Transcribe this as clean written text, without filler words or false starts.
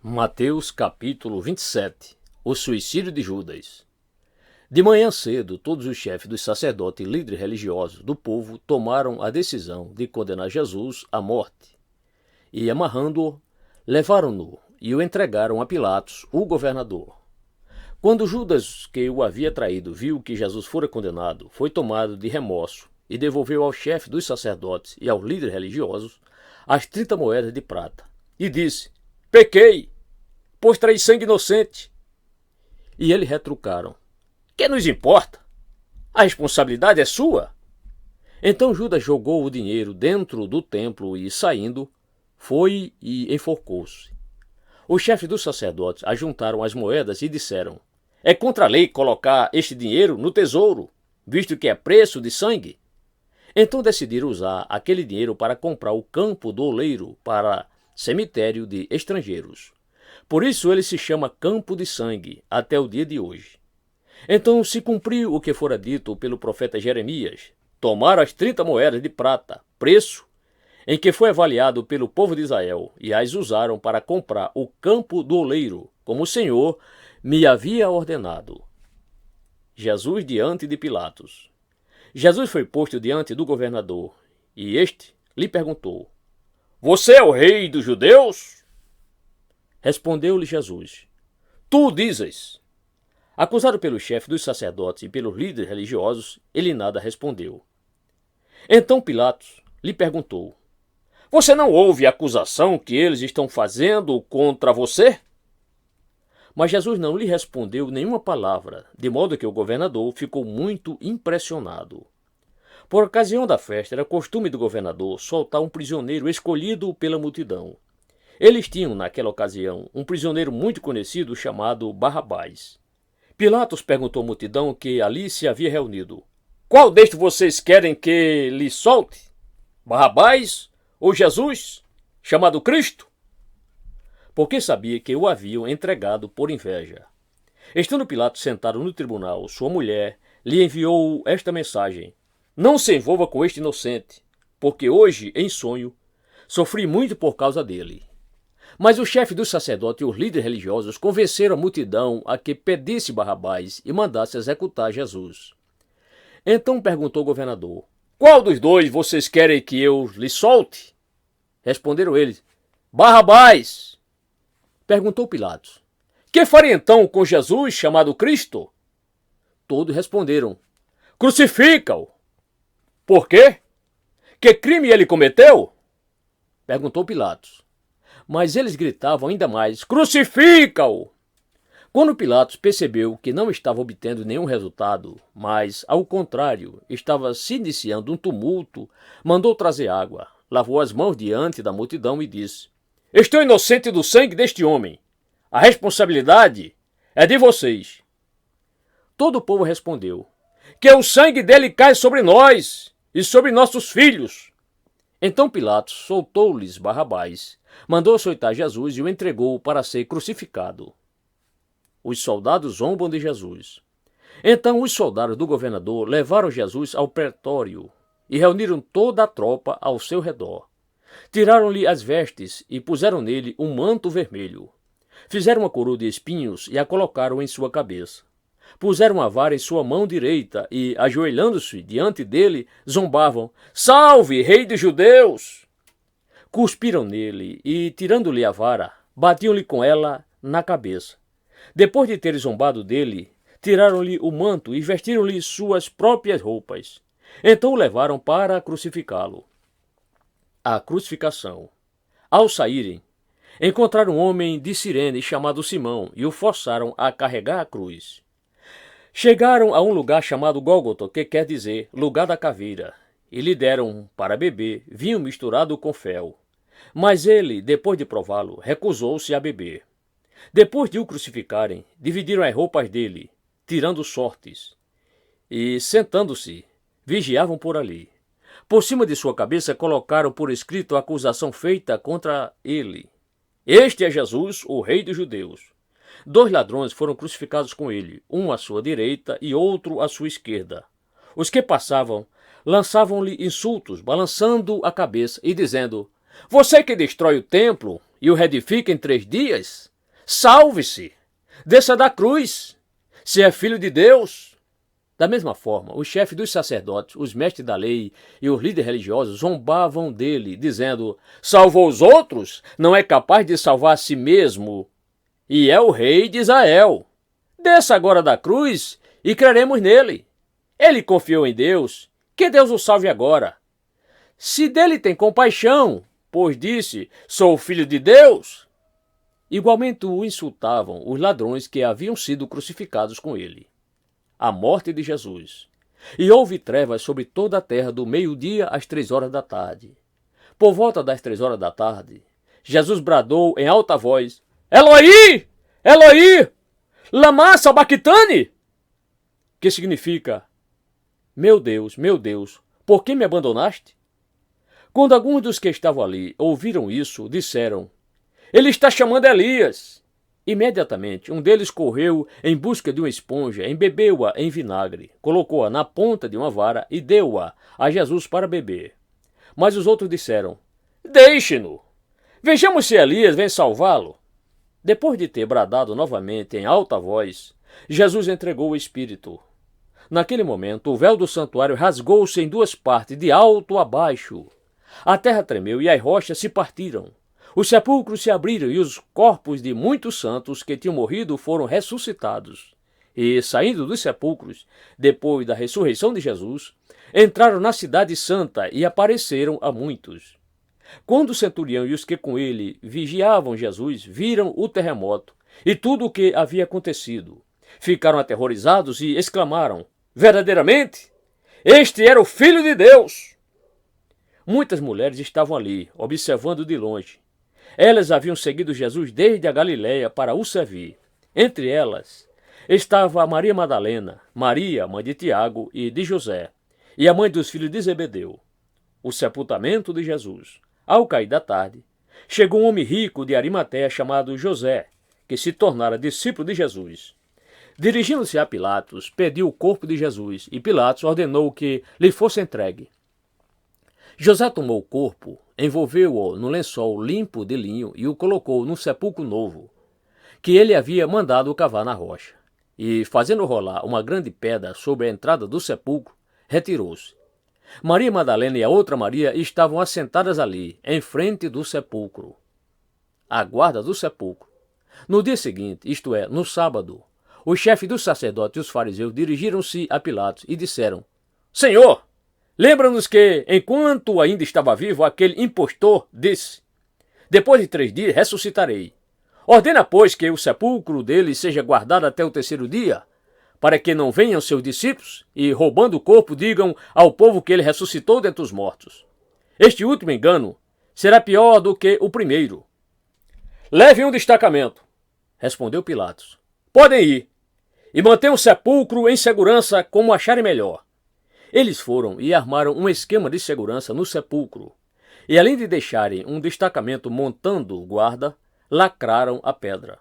Mateus capítulo 27. O suicídio de Judas. De manhã cedo, todos os chefes dos sacerdotes e líderes religiosos do povo tomaram a decisão de condenar Jesus à morte. E, amarrando-o, levaram-no e o entregaram a Pilatos, o governador. Quando Judas, que o havia traído, viu que Jesus fora condenado, foi tomado de remorso e devolveu ao chefe dos sacerdotes e aos líderes religiosos as 30 moedas de prata. E disse: "Pequei, pois traí sangue inocente." E eles retrucaram: "Que nos importa? A responsabilidade é sua." Então Judas jogou o dinheiro dentro do templo e, saindo, foi e enforcou-se. Os chefes dos sacerdotes ajuntaram as moedas e disseram: "É contra a lei colocar este dinheiro no tesouro, visto que é preço de sangue." Então decidiram usar aquele dinheiro para comprar o campo do oleiro para cemitério de estrangeiros. Por isso ele se chama Campo de Sangue até o dia de hoje. Então se cumpriu o que fora dito pelo profeta Jeremias: tomaram as 30 moedas de prata, preço em que foi avaliado pelo povo de Israel, e as usaram para comprar o campo do oleiro, como o Senhor me havia ordenado. Jesus diante de Pilatos. Jesus foi posto diante do governador, e este lhe perguntou: "Você é o rei dos judeus?" Respondeu-lhe Jesus: "Tu dizes." Acusado pelo chefe dos sacerdotes e pelos líderes religiosos, ele nada respondeu. Então Pilatos lhe perguntou: "Você não ouve a acusação que eles estão fazendo contra você?" Mas Jesus não lhe respondeu nenhuma palavra, de modo que o governador ficou muito impressionado. Por ocasião da festa, era costume do governador soltar um prisioneiro escolhido pela multidão. Eles tinham, naquela ocasião, um prisioneiro muito conhecido chamado Barrabás. Pilatos perguntou à multidão que ali se havia reunido: "Qual destes vocês querem que lhe solte? Barrabás ou Jesus, chamado Cristo?" Porque sabia que o haviam entregado por inveja. Estando Pilatos sentado no tribunal, sua mulher lhe enviou esta mensagem: "Não se envolva com este inocente, porque hoje, em sonho, sofri muito por causa dele." Mas o chefe dos sacerdotes e os líderes religiosos convenceram a multidão a que pedisse Barrabás e mandasse executar Jesus. Então perguntou o governador: "Qual dos dois vocês querem que eu lhe solte?" Responderam eles: "Barrabás." Perguntou Pilatos: "Que faria então com Jesus, chamado Cristo?" Todos responderam: "Crucifica-o." "Por quê? Que crime ele cometeu?" Perguntou Pilatos. Mas eles gritavam ainda mais: "Crucifica-o!" Quando Pilatos percebeu que não estava obtendo nenhum resultado, mas, ao contrário, estava se iniciando um tumulto, mandou trazer água, lavou as mãos diante da multidão e disse: "Estou inocente do sangue deste homem. A responsabilidade é de vocês." Todo o povo respondeu: "Que o sangue dele caia sobre nós e sobre nossos filhos." Então Pilatos soltou-lhes Barrabás, mandou açoitar Jesus e o entregou para ser crucificado. Os soldados zombam de Jesus. Então os soldados do governador levaram Jesus ao pretório e reuniram toda a tropa ao seu redor. Tiraram-lhe as vestes e puseram nele um manto vermelho. Fizeram uma coroa de espinhos e a colocaram em sua cabeça. Puseram a vara em sua mão direita e, ajoelhando-se diante dele, zombavam: "Salve, rei dos judeus!" Cuspiram nele e, tirando-lhe a vara, batiam-lhe com ela na cabeça. Depois de terem zombado dele, tiraram-lhe o manto e vestiram-lhe suas próprias roupas. Então o levaram para crucificá-lo. A crucificação. Ao saírem, encontraram um homem de Cirene chamado Simão e o forçaram a carregar a cruz. Chegaram a um lugar chamado Gólgota, que quer dizer lugar da caveira, e lhe deram para beber vinho misturado com fel. Mas ele, depois de prová-lo, recusou-se a beber. Depois de o crucificarem, dividiram as roupas dele, tirando sortes, e, sentando-se, vigiavam por ali. Por cima de sua cabeça colocaram por escrito a acusação feita contra ele: "Este é Jesus, o rei dos judeus." 2 ladrões foram crucificados com ele, um à sua direita e outro à sua esquerda. Os que passavam lançavam-lhe insultos, balançando a cabeça e dizendo: "Você que destrói o templo e o reedifica em 3 dias? Salve-se! Desça da cruz! Se é filho de Deus! Da mesma forma, o chefe dos sacerdotes, os mestres da lei e os líderes religiosos zombavam dele, dizendo: salvou os outros, não é capaz de salvar a si mesmo, e é o rei de Israel. Desça agora da cruz e creremos nele. Ele confiou em Deus, que Deus o salve agora. Se dele tem compaixão, pois disse: sou filho de Deus. Igualmente o insultavam os ladrões que haviam sido crucificados com ele. A morte de Jesus. E houve trevas sobre toda a terra do meio-dia às 3 horas da tarde. Por volta das 3 horas da tarde, Jesus bradou em alta voz: Eloi, Eloi, lama sabachthani, que significa: meu Deus, por que me abandonaste? Quando alguns dos que estavam ali ouviram isso, disseram: ele está chamando Elias. Imediatamente, um deles correu em busca de uma esponja, embebeu-a em vinagre, colocou-a na ponta de uma vara e deu-a a Jesus para beber. Mas os outros disseram: deixe-no! Vejamos se Elias vem salvá-lo. Depois de ter bradado novamente em alta voz, Jesus entregou o Espírito. Naquele momento, o véu do santuário rasgou-se em 2 partes, de alto a baixo. A terra tremeu e as rochas se partiram. Os sepulcros se abriram e os corpos de muitos santos que tinham morrido foram ressuscitados. E, saindo dos sepulcros, depois da ressurreição de Jesus, entraram na cidade santa e apareceram a muitos. Quando o centurião e os que com ele vigiavam Jesus viram o terremoto e tudo o que havia acontecido, ficaram aterrorizados e exclamaram: verdadeiramente, este era o Filho de Deus! Muitas mulheres estavam ali, observando de longe. Elas haviam seguido Jesus desde a Galiléia para o servir. Entre elas estava Maria Madalena, Maria, mãe de Tiago e de José, e a mãe dos filhos de Zebedeu. O sepultamento de Jesus. Ao cair da tarde, chegou um homem rico de Arimateia chamado José, que se tornara discípulo de Jesus. Dirigindo-se a Pilatos, pediu o corpo de Jesus, e Pilatos ordenou que lhe fosse entregue. José tomou o corpo, envolveu-o no lençol limpo de linho e o colocou num sepulcro novo, que ele havia mandado cavar na rocha. E, fazendo rolar uma grande pedra sobre a entrada do sepulcro, retirou-se. Maria Madalena e a outra Maria estavam assentadas ali, em frente do sepulcro, à guarda do sepulcro. No dia seguinte, isto é, no sábado, o chefe dos sacerdotes e os fariseus dirigiram-se a Pilatos e disseram: Senhor, lembra-nos que, enquanto ainda estava vivo, aquele impostor disse: depois de 3 dias ressuscitarei. Ordena, pois, que o sepulcro dele seja guardado até o 3º dia, para que não venham seus discípulos e, roubando o corpo, digam ao povo que ele ressuscitou dentre os mortos. Este último engano será pior do que o primeiro. Levem um destacamento, respondeu Pilatos. Podem ir, e mantenham o sepulcro em segurança como acharem melhor. Eles foram e armaram um esquema de segurança no sepulcro, e além de deixarem um destacamento montando guarda, lacraram a pedra.